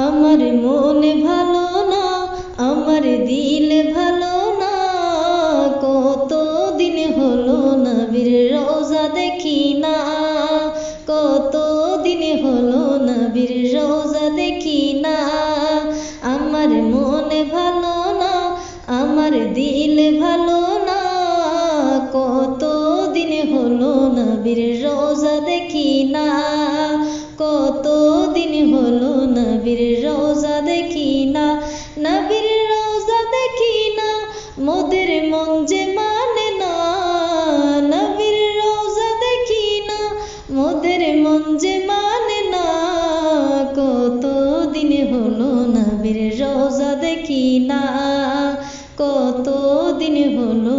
আমার মন ভালো না, আমার দিল ভালো না, কত দিন হলো নবীর রওজা দেখি না, কত দিন হলো নবীর রওজা দেখি না। আমার মন ভালো না, আমার দিল ভালো না, কত দিন হলো নবীর রওজা দেখি না, কত দিন হলো নবীর রওজা দেখি না। নবীর রওজা দেখি না, মোদের মন যে মানে না, নবীর রওজা দেখি না, মোদের মন যে মানে না, কত দিন হলো নবীর রওজা দেখি না, কত দিন হলো